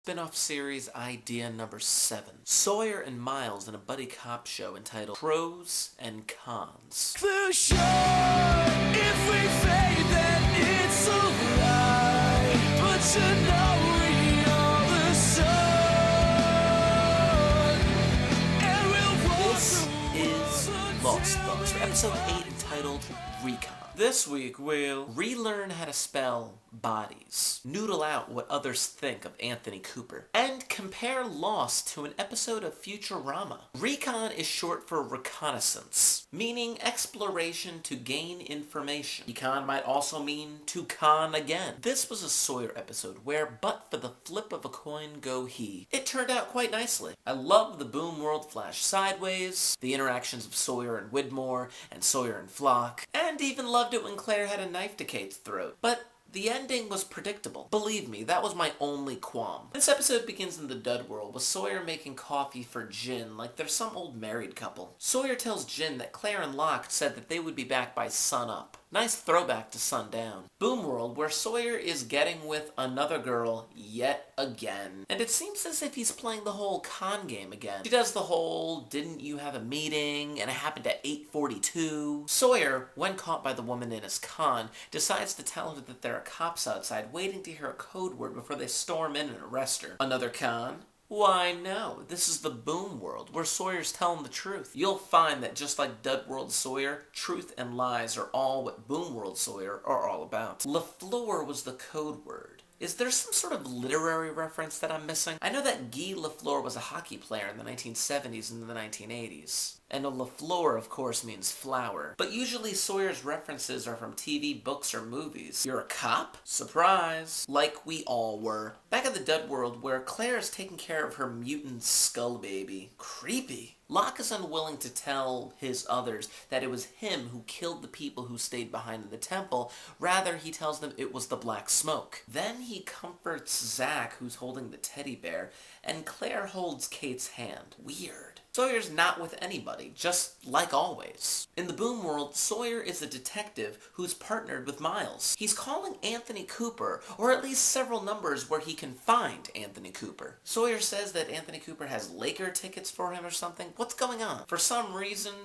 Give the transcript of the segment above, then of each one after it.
Spin-off series idea number 7. Sawyer and Miles in a buddy cop show entitled Pros and Cons. For sure, if we fade, then it's a lie. But you know we are the sun, and we'll walk This is Lost Books for episode 8 entitled Recon. This week we'll relearn how to spell bodies, noodle out what others think of Anthony Cooper, and compare Lost to an episode of Futurama. Recon is short for reconnaissance, meaning exploration to gain information. Recon might also mean to con again. This was a Sawyer episode where, but for the flip of a coin go he, it turned out quite nicely. I love the Boom World flash sideways, the interactions of Sawyer and Widmore, and Sawyer and Flock, and even loved it when Claire had a knife to Kate's throat. But the ending was predictable. Believe me, that was my only qualm. This episode begins in the Dud World with Sawyer making coffee for Jin like they're some old married couple. Sawyer tells Jin that Claire and Locke said that they would be back by sun up. Nice throwback to sundown. Boom World, where Sawyer is getting with another girl yet again. And it seems as if he's playing the whole con game again. She does the whole, didn't you have a meeting, and it happened at 8:42. Sawyer, when caught by the woman in his con, decides to tell her that there are cops outside waiting to hear a code word before they storm in and arrest her. Another con? Why no, this is the Boom World, where Sawyer's telling the truth. You'll find that just like Dud World Sawyer, truth and lies are all what Boom World Sawyer are all about. LaFleur was the code word. Is there some sort of literary reference that I'm missing? I know that Guy LaFleur was a hockey player in the 1970s and the 1980s. And a LaFleur, of course, means flower. But usually Sawyer's references are from TV, books, or movies. You're a cop? Surprise! Like we all were. Back at the Dud World, where Claire is taking care of her mutant skull baby. Creepy. Locke is unwilling to tell his others that it was him who killed the people who stayed behind in the temple. Rather, he tells them it was the black smoke. Then he comforts Zach, who's holding the teddy bear, and Claire holds Kate's hand. Weird. Sawyer's not with anybody, just like always. In the Boom World, Sawyer is a detective who's partnered with Miles. He's calling Anthony Cooper, or at least several numbers where he can find Anthony Cooper. Sawyer says that Anthony Cooper has Laker tickets for him or something. What's going on? For some reason,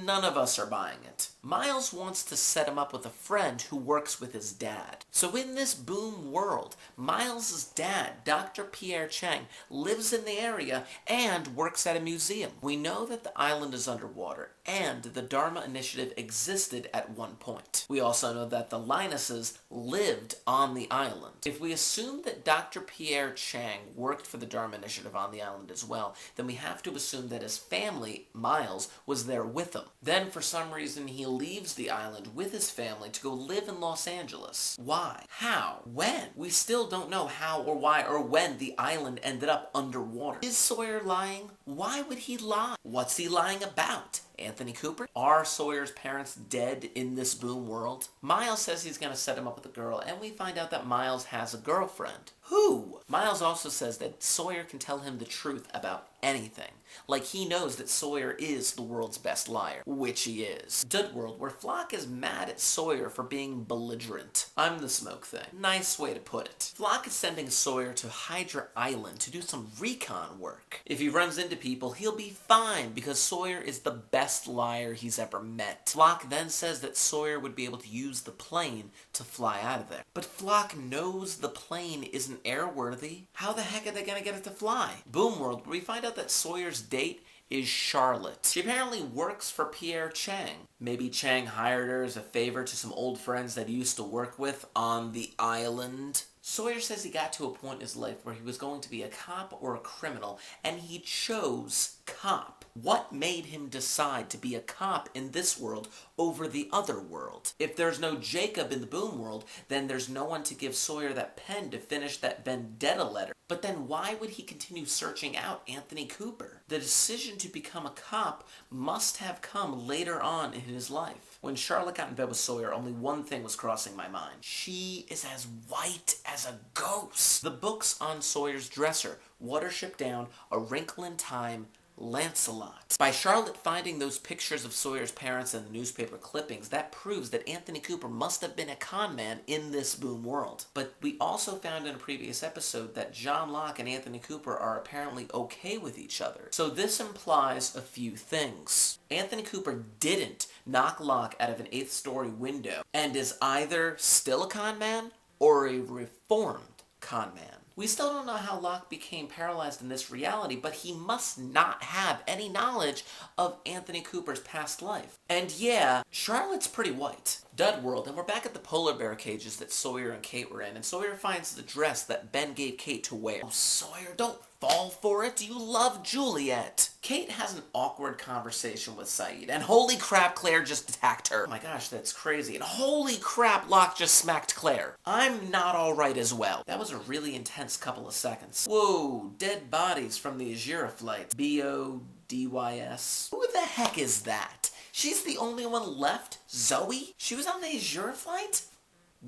none of us are buying it. Miles wants to set him up with a friend who works with his dad. So in this Boom World, Miles' dad, Dr. Pierre Chang, lives in the area and works at a museum. We know that the island is underwater, and the Dharma Initiative existed at one point. We also know that the Linuses lived on the island. If we assume that Dr. Pierre Chang worked for the Dharma Initiative on the island as well, then we have to assume that his family, Miles, was there with him. Then, for some reason, he leaves the island with his family to go live in Los Angeles. Why? How? When? We still don't know how or why or when the island ended up underwater. Is Sawyer lying? Why would he lie? What's he lying about? Anthony Cooper? Are Sawyer's parents dead in this Boom World? Miles says he's going to set him up with a girl, and we find out that Miles has a girlfriend. Who? Miles also says that Sawyer can tell him the truth about anything. Like he knows that Sawyer is the world's best liar, which he is. Dud World, where Flock is mad at Sawyer for being belligerent. I'm the smoke thing. Nice way to put it. Flock is sending Sawyer to Hydra Island to do some recon work. If he runs into people, he'll be fine because Sawyer is the best liar he's ever met. Flock then says that Sawyer would be able to use the plane to fly out of there. But Flock knows the plane isn't airworthy. How the heck are they going to get it to fly? Boom World, where we find out that Sawyer's date is Charlotte. She apparently works for Pierre Chang. Maybe Chang hired her as a favor to some old friends that he used to work with on the island. Sawyer says he got to a point in his life where he was going to be a cop or a criminal, and he chose cop. What made him decide to be a cop in this world over the other world? If there's no Jacob in the Boom World, then there's no one to give Sawyer that pen to finish that vendetta letter. But then why would he continue searching out Anthony Cooper? The decision to become a cop must have come later on in his life. When Charlotte got in bed with Sawyer, only one thing was crossing my mind. She is as white as a ghost. The books on Sawyer's dresser, Watership Down, A Wrinkle in Time, Lancelot. By Charlotte finding those pictures of Sawyer's parents in the newspaper clippings, that proves that Anthony Cooper must have been a con man in this boom world. But we also found in a previous episode that John Locke and Anthony Cooper are apparently okay with each other. So this implies a few things. Anthony Cooper didn't knock Locke out of an 8th story window and is either still a con man or a reformed con man. We still don't know how Locke became paralyzed in this reality, but he must not have any knowledge of Anthony Cooper's past life. And yeah, Charlotte's pretty white. Dud World, and we're back at the polar bear cages that Sawyer and Kate were in, and Sawyer finds the dress that Ben gave Kate to wear. Oh, Sawyer, don't fall for it. You love Juliet. Kate has an awkward conversation with Saeed, and holy crap, Claire just attacked her. Oh my gosh, that's crazy. And holy crap, Locke just smacked Claire. I'm not alright as well. That was a really intense couple of seconds. Whoa, dead bodies from the Azura flight. BODYS. Who the heck is that? She's the only one left? Zoe? She was on the Azura flight?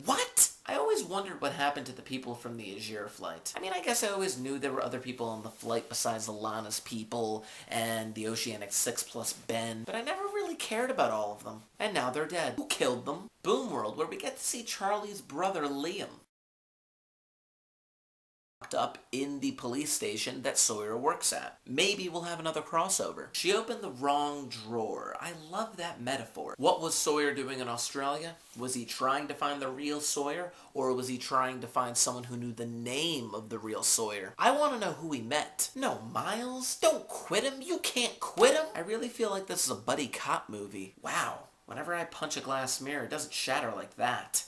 What? I always wondered what happened to the people from the Azura flight. I mean, I guess I always knew there were other people on the flight besides the Linus people and the Oceanic 6 plus Ben, but I never really cared about all of them. And now they're dead. Who killed them? Boom World, where we get to see Charlie's brother Liam up in the police station that Sawyer works at. Maybe we'll have another crossover. She opened the wrong drawer. I love that metaphor. What was Sawyer doing in Australia? Was he trying to find the real Sawyer, or was he trying to find someone who knew the name of the real Sawyer? I want to know who he met. No, Miles, don't quit him. You can't quit him. I really feel like this is a buddy cop movie. Wow. Whenever I punch a glass mirror, it doesn't shatter like that.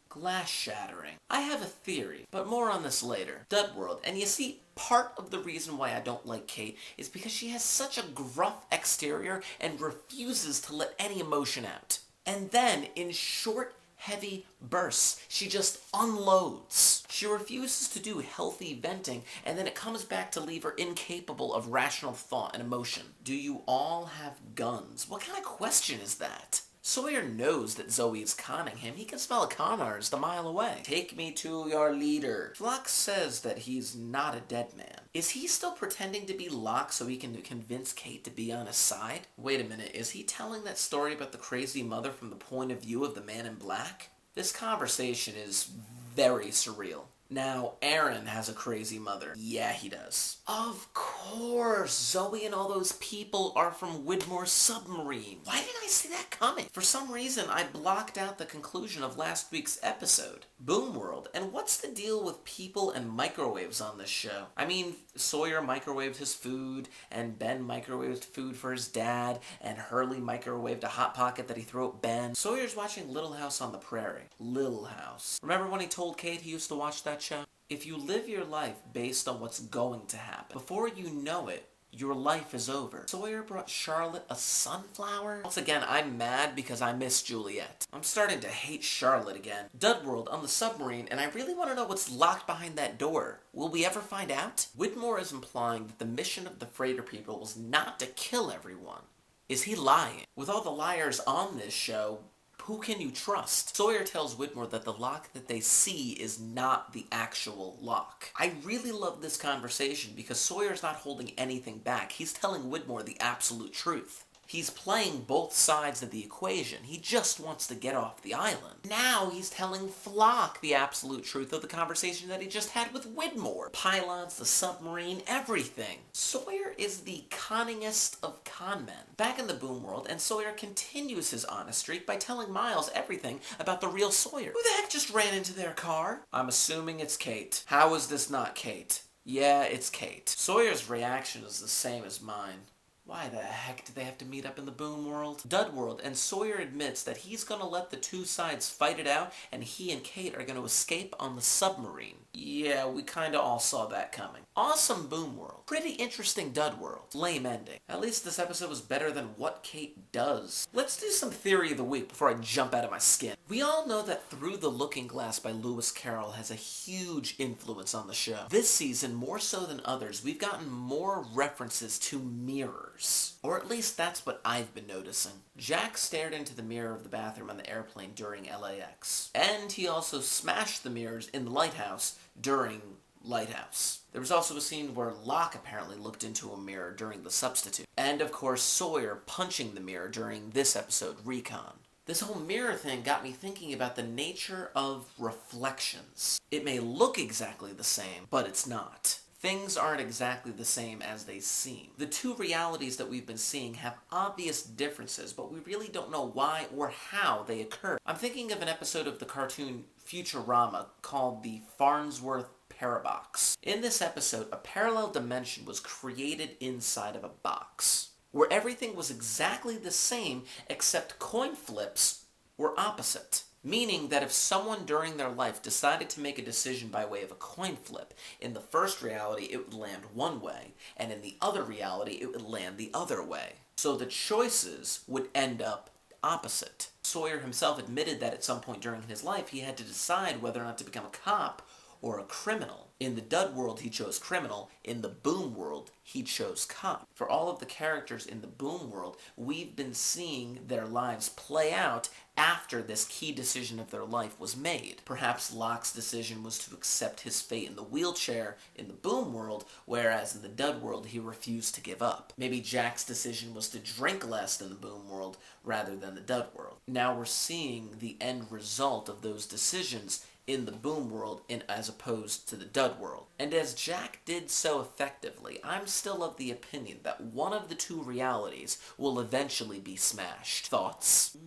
Glass shattering. I have a theory, but more on this later. Dud World, and you see, part of the reason why I don't like Kate is because she has such a gruff exterior and refuses to let any emotion out. And then, in short, heavy bursts, she just unloads. She refuses to do healthy venting, and then it comes back to leave her incapable of rational thought and emotion. Do you all have guns? What kind of question is that? Sawyer knows that Zoe is conning him. He can smell a con artist a mile away. Take me to your leader. Locke says that he's not a dead man. Is he still pretending to be Locke so he can convince Kate to be on his side? Wait a minute, is he telling that story about the crazy mother from the point of view of the man in black? This conversation is very surreal. Now, Aaron has a crazy mother. Yeah, he does. Of course, Zoe and all those people are from Widmore's submarine. Why didn't I see that coming? For some reason, I blocked out the conclusion of last week's episode. Boom World, and what's the deal with people and microwaves on this show? I mean, Sawyer microwaved his food, and Ben microwaved food for his dad, and Hurley microwaved a Hot Pocket that he threw at Ben. Sawyer's watching Little House on the Prairie. Little House. Remember when he told Kate he used to watch that show? If you live your life based on what's going to happen, before you know it, your life is over. Sawyer brought Charlotte a sunflower? Once again, I'm mad because I miss Juliet. I'm starting to hate Charlotte again. Dud World on the submarine, and I really want to know what's locked behind that door. Will we ever find out? Widmore is implying that the mission of the freighter people was not to kill everyone. Is he lying? With all the liars on this show, who can you trust? Sawyer tells Widmore that the Locke that they see is not the actual Locke. I really love this conversation because Sawyer's not holding anything back. He's telling Widmore the absolute truth. He's playing both sides of the equation. He just wants to get off the island. Now he's telling Flock the absolute truth of the conversation that he just had with Widmore. Pylons, the submarine, everything. Sawyer is the conningest of con men. Back in the Boom World, and Sawyer continues his honest streak by telling Miles everything about the real Sawyer. Who the heck just ran into their car? I'm assuming it's Kate. How is this not Kate? Yeah, it's Kate. Sawyer's reaction is the same as mine. Why the heck do they have to meet up in the Boom World? Dud World, and Sawyer admits that he's gonna let the two sides fight it out, and he and Kate are gonna escape on the submarine. Yeah, we kinda all saw that coming. Awesome Boom World. Pretty interesting Dud World. Lame ending. At least this episode was better than what Kate does. Let's do some Theory of the Week before I jump out of my skin. We all know that Through the Looking Glass by Lewis Carroll has a huge influence on the show. This season, more so than others, we've gotten more references to mirrors. Or at least that's what I've been noticing. Jack stared into the mirror of the bathroom on the airplane during LAX. And he also smashed the mirrors in the lighthouse during lighthouse. There was also a scene where Locke apparently looked into a mirror during the substitute. And of course Sawyer punching the mirror during this episode, Recon. This whole mirror thing got me thinking about the nature of reflections. It may look exactly the same, but it's not. Things aren't exactly the same as they seem. The two realities that we've been seeing have obvious differences, but we really don't know why or how they occur. I'm thinking of an episode of the cartoon Futurama called the Farnsworth Parabox. In this episode, a parallel dimension was created inside of a box, where everything was exactly the same except coin flips were opposite. Meaning that if someone during their life decided to make a decision by way of a coin flip, in the first reality it would land one way, and in the other reality it would land the other way. So the choices would end up opposite. Sawyer himself admitted that at some point during his life he had to decide whether or not to become a cop or a criminal. In the Dud World, he chose criminal. In the Boom World, he chose cop. For all of the characters in the Boom World, we've been seeing their lives play out after this key decision of their life was made. Perhaps Locke's decision was to accept his fate in the wheelchair in the Boom World, whereas in the Dud World, he refused to give up. Maybe Jack's decision was to drink less in the Boom World rather than the Dud World. Now we're seeing the end result of those decisions in the Boom World as opposed to the Dud World. And as Jack did so effectively, I'm still of the opinion that one of the two realities will eventually be smashed. Thoughts?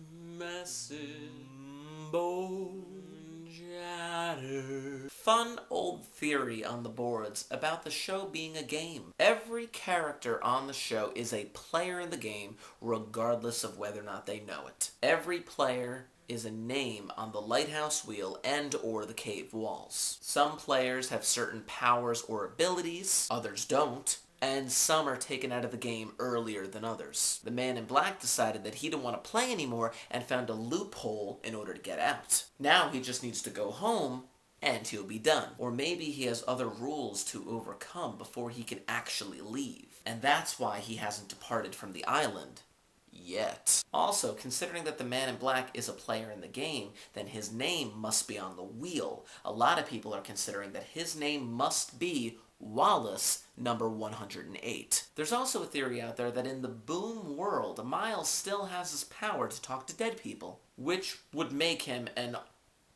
Fun old theory on the boards about the show being a game. Every character on the show is a player in the game, regardless of whether or not they know it. Every player is a name on the lighthouse wheel and or the cave walls. Some players have certain powers or abilities, others don't, and some are taken out of the game earlier than others. The man in black decided that he didn't want to play anymore and found a loophole in order to get out. Now he just needs to go home and he'll be done. Or maybe he has other rules to overcome before he can actually leave. And that's why he hasn't departed from the island yet. Also, considering that the man in black is a player in the game, then his name must be on the wheel. A lot of people are considering that his name must be Wallace number 108. There's also a theory out there that in the Boom World, Miles still has his power to talk to dead people, which would make him an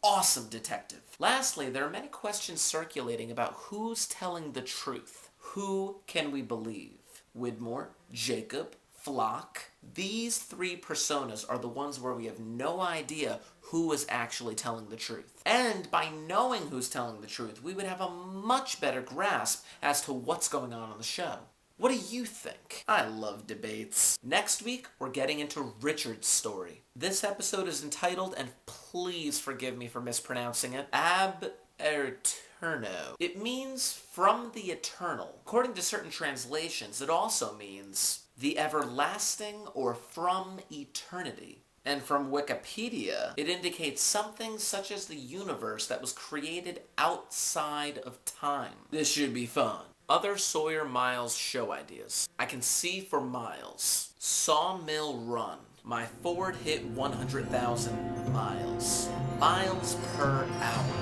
awesome detective. Lastly, there are many questions circulating about who's telling the truth. Who can we believe? Widmore, Jacob, Flock. These three personas are the ones where we have no idea who is actually telling the truth. And by knowing who's telling the truth, we would have a much better grasp as to what's going on the show. What do you think? I love debates. Next week, we're getting into Richard's story. This episode is entitled, and please forgive me for mispronouncing it, aeterno. It means from the eternal. According to certain translations, it also means the everlasting or from eternity. And from Wikipedia, it indicates something such as the universe that was created outside of time. This should be fun. Other Sawyer Miles show ideas. I can see for Miles. Sawmill Run. My Ford hit 100,000 miles. Miles per hour.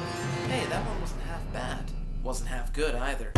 Hey, that one wasn't half bad. Wasn't half good either.